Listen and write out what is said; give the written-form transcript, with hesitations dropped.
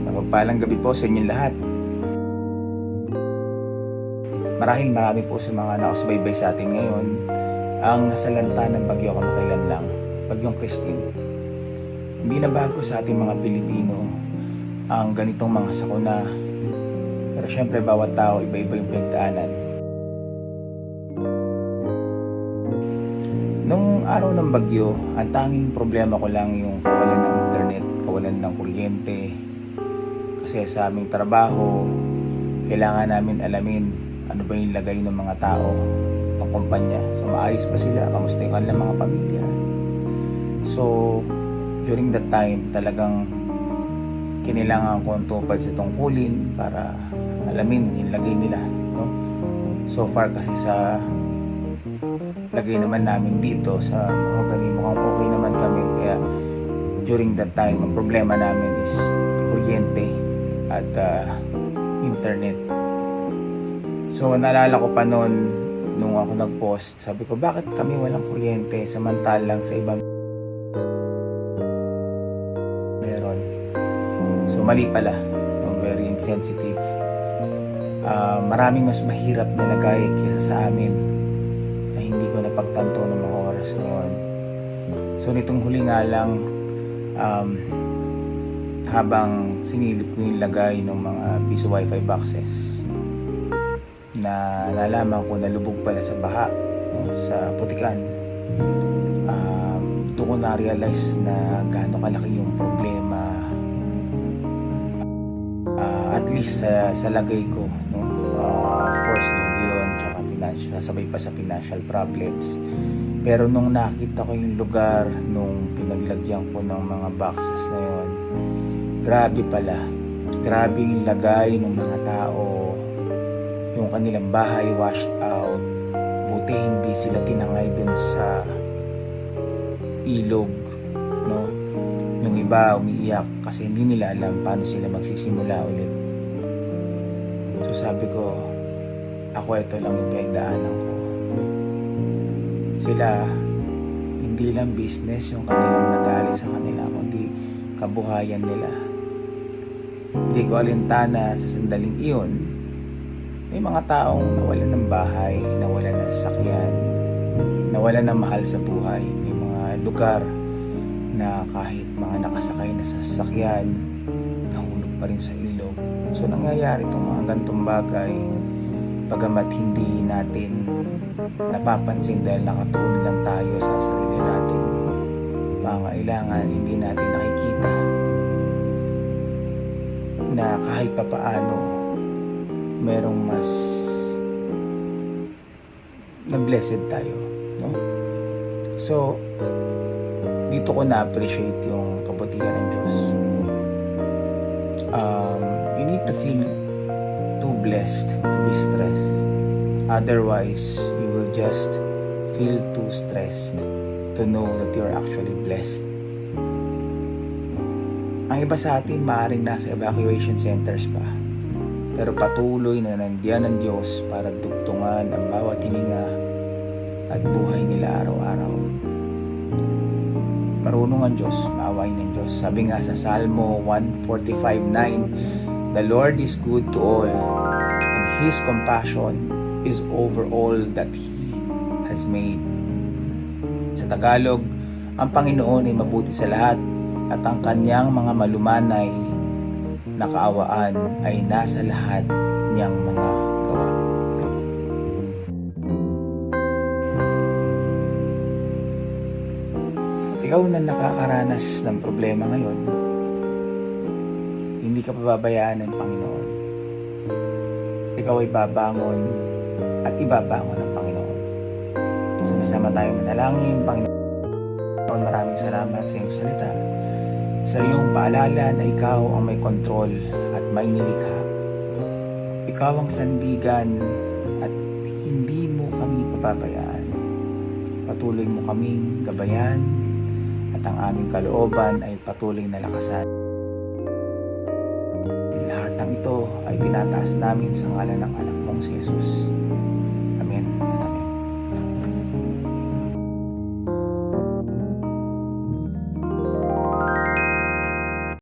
Mapagpalang gabi po sa inyong lahat. Marami po sa mga nakasubaybay sa atin ngayon ang nasalanta ng bagyo kamakailan lang, bagyong Christine. Hindi na bago sa ating mga Pilipino ang ganitong mga sakuna. Pero syempre bawat tao iba-iba yung pinagdaanan. Nung araw ng bagyo, ang tanging problema ko lang yung kawalan ng internet, kawalan ng kuryente. Kasi sa aming trabaho, kailangan namin alamin ano ba yung lagay ng mga tao, ng kumpanya. So maayos ba sila? Kamusta yung kanilang mga pamilya? So during that time, talagang kinailangan kong tupad sa tungkulin para alamin yung lagay nila, no? So far kasi sa lagay naman namin dito sa Mahogany, mukhang okay naman kami. Kaya during that time, ang problema namin is kuryente at internet. So naalala ko pa noon nung ako nag-post, sabi ko bakit kami walang kuryente samantalang sa ibang meron. So mali pala, no? Very insensitive. Maraming mas mahirap na lagay kaysa sa amin na hindi ko napagtanto ng mga oras na yun. So nitong huli nga lang, habang sinilip ko yung lagay ng mga piso wifi boxes, na nalaman ko na lubog pala sa baha, no, sa putikan. Doon ko na-realize na gaano kalaki yung problema, at least sa lagay ko, no? Of course lugi yun, tsaka financial, sabay pa sa financial problems. Pero nung nakita ko yung lugar nung pinaglagyan ko ng mga boxes na yun, grabe pala, grabe yung lagay ng mga tao. Yung kanilang bahay washed out, buti hindi sila tinangay dun sa ilog, no? Yung iba umiiyak kasi hindi nila alam paano sila magsisimula ulit. So sabi ko, ako ito lang yung pinagdaanan ko. Sila, hindi lang business yung kanilang natali sa kanila, kundi kabuhayan nila. Hindi ko alintana sa sandaling iyon. May mga taong nawalan ng bahay, nawalan ng sasakyan, nawalan ng mahal sa buhay. May mga lugar na kahit mga nakasakay na sa sasakyan, nahulog pa rin sa ilog. So nangyayari itong mga gantong bagay, bagamat hindi natin napapansin dahil nakatuon lang tayo sa sarili natin. Pangailangan hindi natin nakikita na kahit papaano merong mas na-blessed tayo, no? So dito ko na-appreciate yung kabutihan ng Diyos. You need to feel too blessed to be stressed. Otherwise, you will just feel too stressed to know that you're actually blessed. Ang iba sa atin maaaring nasa evacuation centers pa, pero patuloy na nandiyan ng Diyos para dugtungan ang bawat hininga at buhay nila araw-araw. Marunong ang Diyos, maawain ng Diyos. Sabi nga sa Salmo 145:9, the Lord is good to all, and His compassion is over all that He has made. Sa Tagalog, ang Panginoon ay mabuti sa lahat, at ang kanyang mga malumanay na kaawaan ay nasa lahat niyang mga gawa. Ikaw na nakakaranas ng problema ngayon, hindi ka pababayaan ng Panginoon. Ikaw ay babangon at ibabangon ng Panginoon. Sama-sama tayo manalangin. Panginoon, maraming salamat sa iyong salita, sa iyong paalala na ikaw ang may kontrol at may nilikha. Ikaw ang sandigan at hindi mo kami pababayaan. Patuloy mo kaming gabayan at ang aming kalooban ay patuloy na lakasan. Lahat ng ito ay tinataas namin sa ngalan ng anak mong si Jesus. Amen.